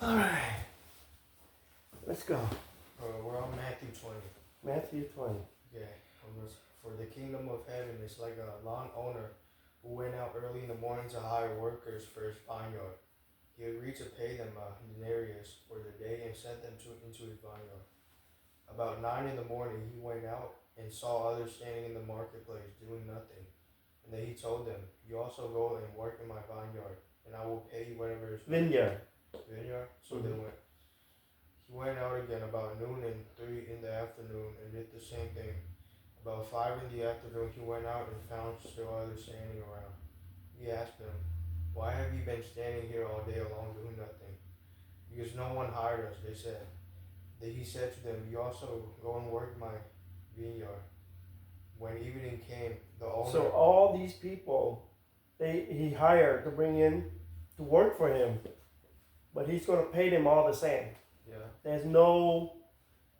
All right. Let's go. We're on Matthew 20. Matthew 20. Okay. For the kingdom of heaven is like a landowner who went out early in the morning to hire workers for his vineyard. He agreed to pay them a denarius for the day and sent them into his vineyard. About 9 in the morning he went out and saw others standing in the marketplace doing nothing. And then he told them, "You also go and work in my vineyard, and I will pay you whatever is Vineyard. Vineyard." So they went. He went out again about noon and 3 in the afternoon and did the same thing. About 5 in the afternoon he went out and found still others standing around. He asked them, "Why have you been standing here all day long doing nothing?" "Because no one hired us," they said. Then he said to them, "You also go and work my vineyard." When evening came, the owner... So all these people, he hired to bring in to work for him, but he's going to pay them all the same. Yeah. There's no,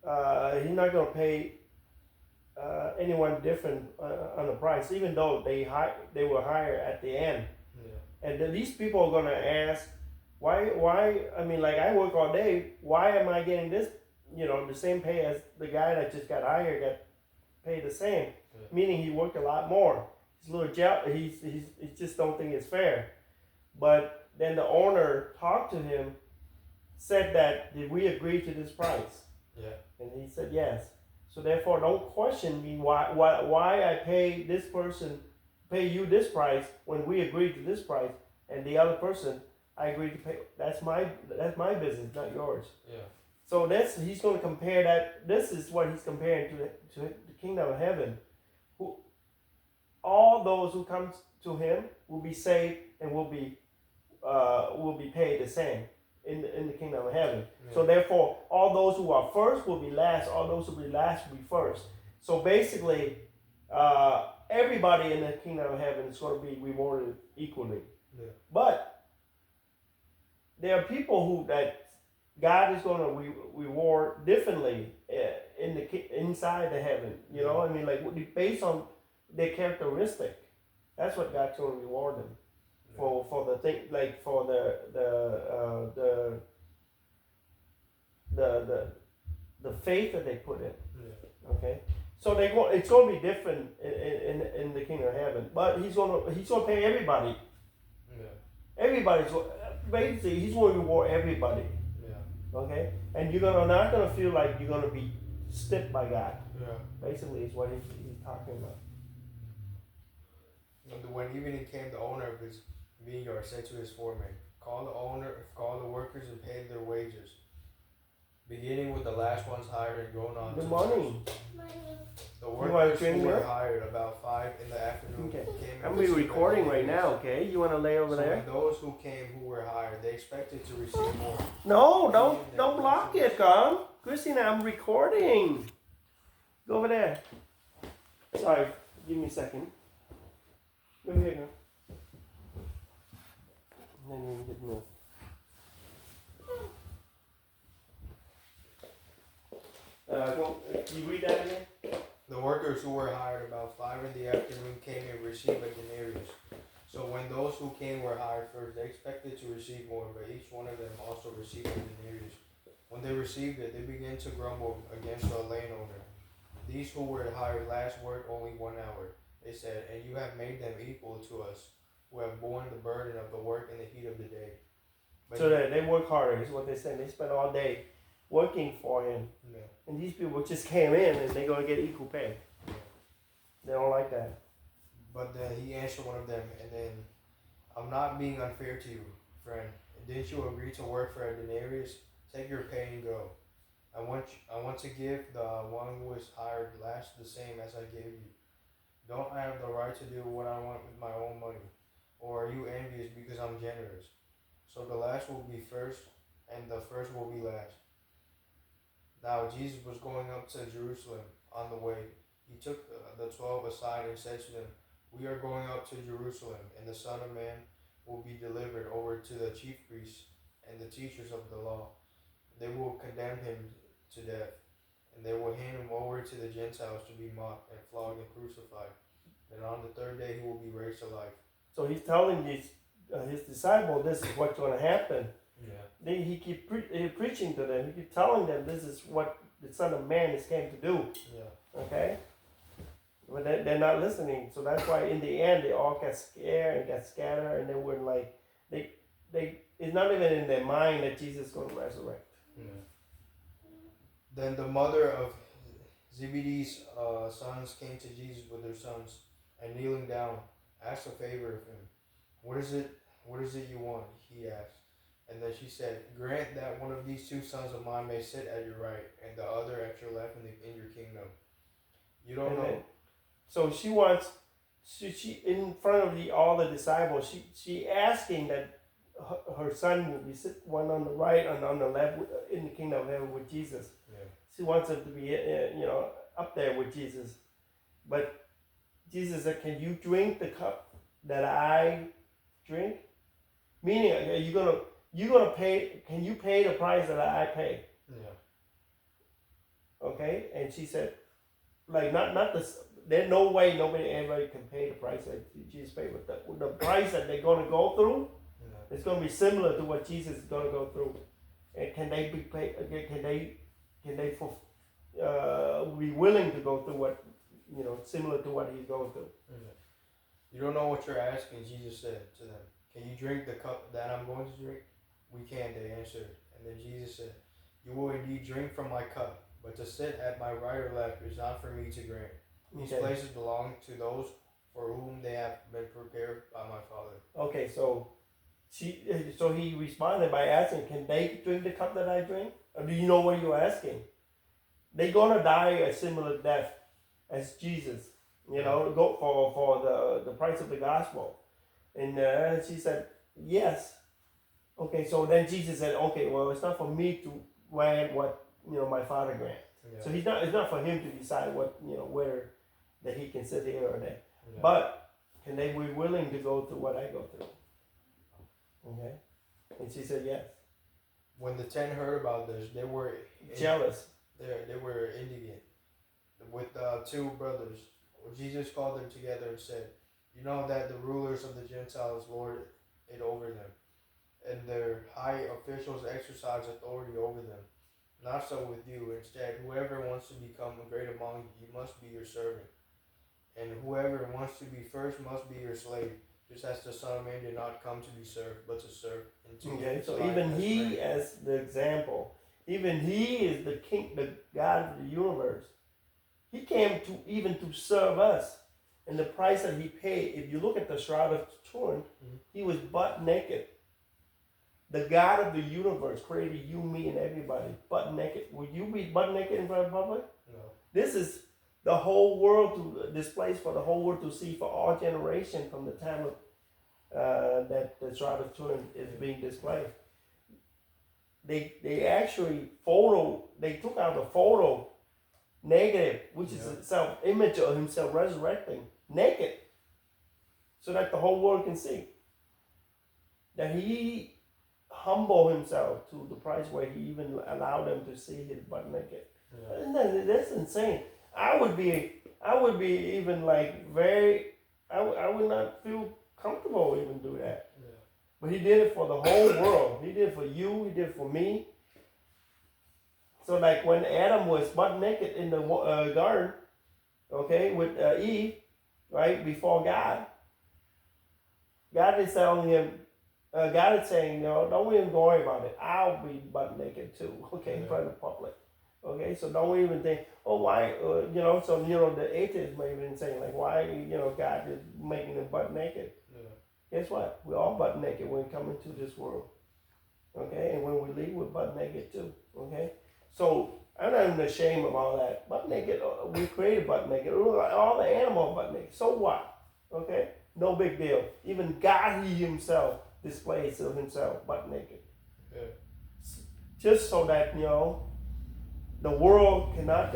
he's not going to pay anyone different on the price, even though they were hired at the end. Yeah. And these people are going to ask, why? I mean, like, I work all day. Why am I getting this? The same pay as the guy that just got hired got paid the same. Yeah. Meaning he worked a lot more. He's a little he just don't think it's fair. But then the owner talked to him, said that, "Did we agree to this price?" Yeah. And he said yes. So therefore, don't question me why I pay you this price when we agreed to this price, and the other person I agreed to pay. That's my business, not yours. Yeah. So he's going to compare that. This is what he's comparing to the kingdom of heaven. All those who come to him will be saved and will be paid the same in the kingdom of heaven. Yeah. So therefore, all those who are first will be last. All those who will be last will be first. So basically, everybody in the kingdom of heaven is going to be rewarded equally. Yeah. But there are people that God is going to reward differently inside the heaven. I mean, like, based on their characteristic. That's what God's going to reward them for the thing, like for the faith that they put in. Yeah. Okay, so it's going to be different in the kingdom of heaven. But he's going to pay everybody. Yeah. Everybody's basically he's going to reward everybody. Okay, and you're not gonna feel like you're gonna be stiffed by God. Yeah. Basically, is what he's talking about. And when evening came, the owner of his vineyard said to his foreman, call the workers and pay their wages, beginning with the last ones hired and going on. Good morning. The workers who were hired about 5 in the afternoon came. I'm recording right now. Okay, you want to lay over there? Those who came who were hired, they expected to receive more. No, don't block it, come, Christina. I'm recording. Go over there. Sorry, give me a second. Go here, go. And then you can get more. Can you read that again? The workers who were hired about 5 in the afternoon came and received a denarius. So when those who came were hired first, they expected to receive more, but each one of them also received a denarius. When they received it, they began to grumble against the landowner. These who were hired last worked only 1 hour, they said, and you have made them equal to us, who have borne the burden of the work in the heat of the day. But so they work harder, is what they said. They spent all day working for him. Yeah. And these people just came in and they're going to get equal pay. Yeah. They don't like that. But then he answered one of them, and then, I'm not being unfair to you, friend. Didn't you agree to work for a denarius? Take your pay and go. I want to give the one who was hired last the same as I gave you. Don't I have the right to do what I want with my own money? Or are you envious because I'm generous? So the last will be first, and the first will be last. Now Jesus was going up to Jerusalem. On the way, he took the 12 aside and said to them, we are going up to Jerusalem, and the Son of Man will be delivered over to the chief priests and the teachers of the law. They will condemn him to death, and they will hand him over to the Gentiles to be mocked and flogged and crucified. And on the third day he will be raised to life. So he's telling his disciples this is what's going to happen. Yeah. he keep preaching to them. He keep telling them this is what the Son of Man is came to do. Yeah. Okay, but they're not listening. So that's why in the end they all get scared and get scattered, and they were like they it's not even in their mind that Jesus is going to resurrect. Yeah. Then the mother of Zebedee's sons came to Jesus with their sons, and kneeling down, asked a favor of him. What is it you want? He asked. And then she said, grant that one of these two sons of mine may sit at your right, and the other at your left in your kingdom. You don't know. So she wants, she in front of all the disciples, she asking that her son will be sit one on the right and on the left in the kingdom of heaven with Jesus. Yeah. She wants him to be, up there with Jesus. But Jesus said, can you drink the cup that I drink? Meaning, are you gonna pay? Can you pay the price that I pay? Yeah. Okay. And she said, like not this. There's no way anybody can pay the price that Jesus paid. But the price that they're gonna go through, it's gonna be similar to what Jesus is gonna go through. And can they be paid? Can they be willing to go through what similar to what he's going through? Yeah. You don't know what you're asking. Jesus said to them, can you drink the cup that I'm going to drink? We can, they answered. And then Jesus said, you will indeed drink from my cup, but to sit at my right or left is not for me to grant. These places belong to those for whom they have been prepared by my Father. Okay, so he responded by asking, can they drink the cup that I drink? Or do you know what you're asking? They're gonna die a similar death as Jesus, go for the price of the gospel. And she said, yes. Okay, so then Jesus said, okay, well, it's not for me to grant what my Father grants. Yeah. So it's not for him to decide what whether that he can sit here or there. Yeah. But can they be willing to go through what I go through? Okay, and she said yes. When the 10 heard about this, they were jealous. They were indignant with two brothers. Jesus called them together and said, you know that the rulers of the Gentiles lord it over them, and their high officials exercise authority over them. Not so with you. Instead, whoever wants to become great among you must be your servant, and whoever wants to be first must be your slave, just as the Son of Man did not come to be served, but to serve. Okay, so even he as the example, even he is the king, the God of the universe. He came to serve us. And the price that he paid, if you look at the Shroud of Turin, he was butt naked. The God of the universe created you, me, and everybody butt naked. Would you be butt naked in front of the public? No. This is the whole world displays for the whole world to see for all generation from the time of that the Shroud of Turin is being displayed. They actually they took out a photo negative, which is a self-image of himself resurrecting naked, so that the whole world can see that he humbled himself to the price where he even allowed them to see his butt naked. Yeah. That's insane. I would be even like I would not feel comfortable even do that. Yeah. But he did it for the whole world. He did it for you. He did it for me. So like when Adam was butt naked in the garden, okay, with Eve, right, before God is telling him, God is saying, don't even worry about it. I'll be butt naked too, okay, in front of the public. Okay, so don't even think, why, the atheists may have been saying, like, why, God is making them butt naked. Yeah. Guess what? We're all butt naked when we come into this world. Okay, and when we leave, we're butt naked too. Okay? So I'm not even ashamed of all that. Butt naked, we created butt naked. All the animals butt naked. So what? Okay? No big deal. Even God, he himself displays of himself butt naked. Yeah. Just so that, the world cannot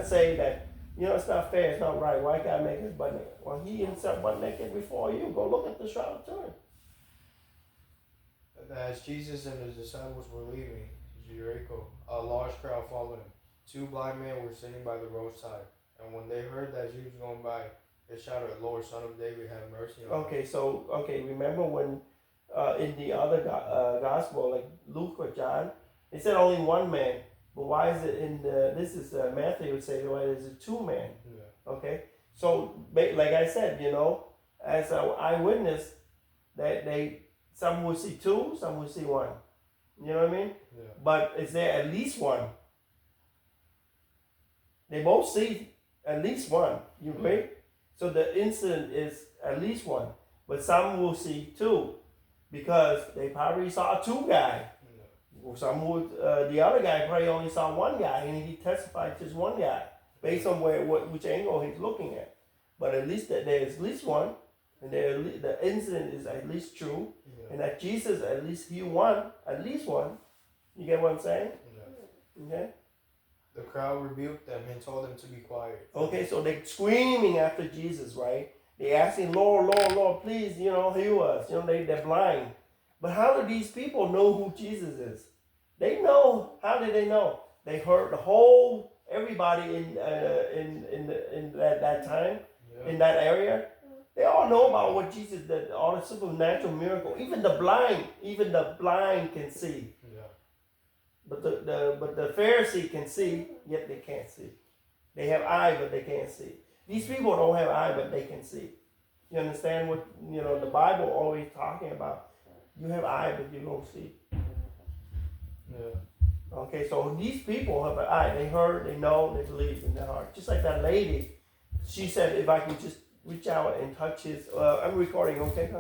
say that, it's not fair, it's not right. Why God make his butt naked? Well, he himself butt naked before you. Go look at the Shroud of Turin. As Jesus and his disciples were leaving Jericho, a large crowd followed him. Two blind men were sitting by the roadside, and when they heard that Jesus was going by, they shouted, Lord, Son of David, have mercy on us. Okay, remember when in the other gospel, like Luke or John, it said only one man. But why is it in the, this is Matthew would say, why is it two men? Yeah. Okay, so like I said, as an eyewitness, that some will see two, some will see one. You know what I mean? Yeah. But is there at least one? They both see at least one. You agree? So the incident is at least one, but some will see two, because they probably saw two guys. Well, some would, the other guy probably only saw one guy, and he testified just one guy based on which angle he's looking at. But at least that there's at least one, and the incident is at least true, and that Jesus at least he won at least one. You get what I'm saying? Yeah. Okay. The crowd rebuked them and told them to be quiet. Okay, so they're screaming after Jesus, right? They asking, Lord, Lord, Lord, please, heal us. They're blind. But how do these people know who Jesus is? They know. How did they know? They heard everybody in that time, in that area. They all know about what Jesus did, all the supernatural miracle. Even the blind can see. Yeah. But the Pharisee can see, yet they can't see. They have eye, but they can't see. These people don't have eye, but they can see. You understand what the Bible always talking about? You have eye, but you don't see. Yeah. Okay, so these people have an eye. They heard, they know, they believe in their heart. Just like that lady, she said, if I can just reach out and touch his. I'm recording, okay,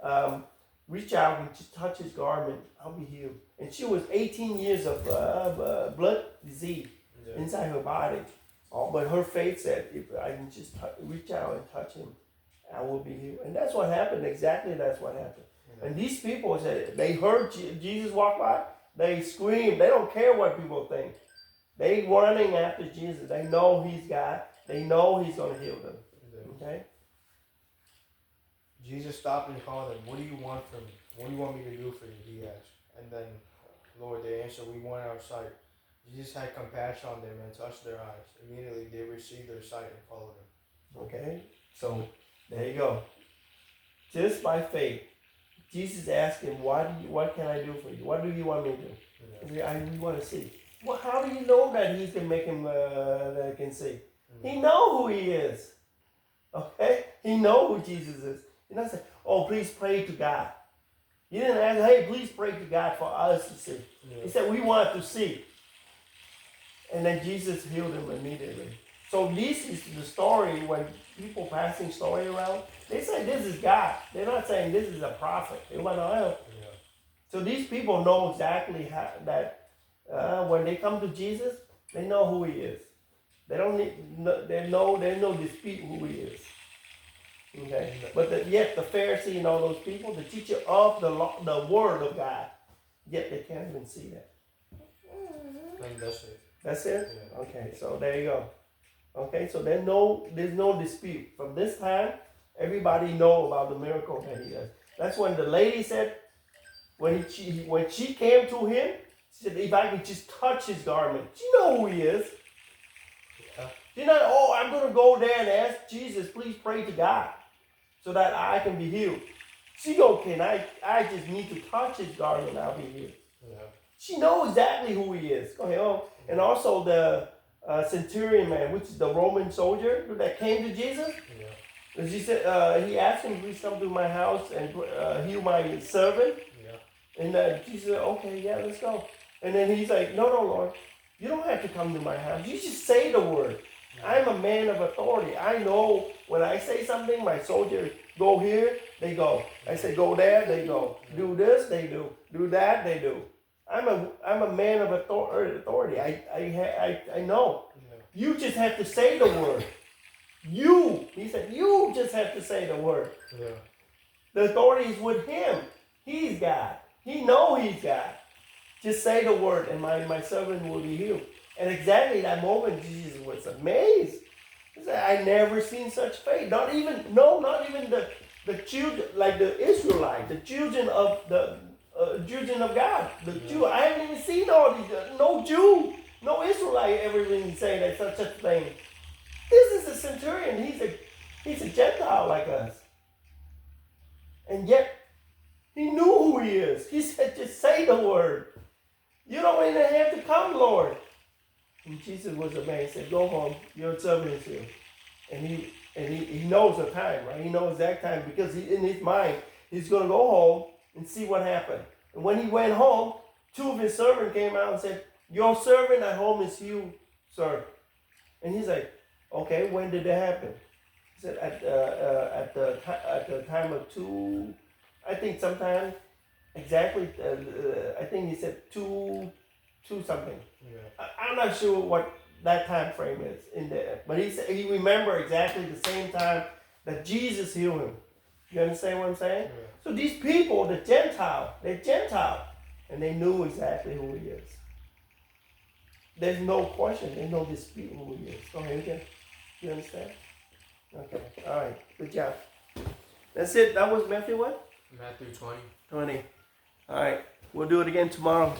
huh? Reach out and just touch his garment, I'll be healed. And she was 18 years of blood disease inside her body. But her faith said, if I can just reach out and touch him, I will be healed. And that's what happened. Exactly that's what happened. Yeah. And these people said, they heard Jesus walk by, they screamed. They don't care what people think. They running after Jesus. They know he's God. They know he's going to heal them. Okay? Jesus stopped and called them. What do you want from me? What do you want me to do for you? He asked. And then, Lord, they answered, we want our sight. Jesus had compassion on them and touched their eyes. Immediately they received their sight and followed him. Okay? So, there you go. Just by faith, Jesus asked him, what can I do for you? What do you want me to do? Yeah. We want to see. Well, how do you know that he can make him that can see? Mm-hmm. He know who he is. Okay? He know who Jesus is. He doesn't say, oh, please pray to God. He didn't ask, hey, please pray to God for us to see. Yeah. He said, we want to see. And then Jesus healed him immediately. So this is the story when people passing story around, they say this is God. They're not saying this is a prophet. They want to help. Yeah. So these people know exactly that when they come to Jesus, they know who he is. They don't need, there's no dispute who he is. Okay, but yet the Pharisee and all those people, the teacher of the law, the word of God, yet they can't even see that. And that's it. That's it? Yeah. Okay, so there you go. Okay, so there's no dispute. From this time, everybody know about the miracle that he does. That's when the lady said, when she came to him, she said, if I could just touch his garment. She know who he is. Yeah. She's not, oh, I'm going to go there and ask Jesus, please pray to God so that I can be healed. She go, I just need to touch his garment, I'll be healed. Yeah. She knows exactly who he is. Go ahead. Oh. And also the centurion man, which is the Roman soldier that came to Jesus. Yeah. He said, he asked him, please come to my house and heal my servant. Yeah. And Jesus said, okay, yeah, let's go. And then he's like, no, Lord, you don't have to come to my house. You just say the word. Yeah. I'm a man of authority. I know when I say something, my soldiers go here, they go. I say go there, they go. Do this, they do. Do that, they do. I'm a man of authority. I know. Yeah. You just have to say the word. He said, you just have to say the word. Yeah. The authority is with him. He's God. He knows he's God. Just say the word and my servant will be healed. And exactly that moment, Jesus was amazed. He said, I never seen such faith. Not even the children, like the Israelites, the children of God, the Jew. I haven't even seen all these. No Jew, no Israelite ever even say that such a thing. This is a centurion. He's a Gentile like us, and yet he knew who he is. He said, just say the word. You don't even have to come, Lord. And Jesus was amazed. He said, go home. Your servant is here. And he knows the time, right? He knows that time because in his mind, he's going to go home and see what happened. And when he went home, two of his servants came out and said, your servant at home is you, sir. And he's like, okay, when did that happen? He said, at the time of 2, I think sometime, exactly, I think he said 2 something. Yeah. I'm not sure what that time frame is in there. But he said he remembered exactly the same time that Jesus healed him. You understand what I'm saying? Yeah. So these people, they're Gentile, and they knew exactly who he is. There's no question, there's no dispute who he is. Go ahead again. You understand? Okay. All right. Good job. That's it. That was Matthew what? Matthew 20. 20. All right. We'll do it again tomorrow.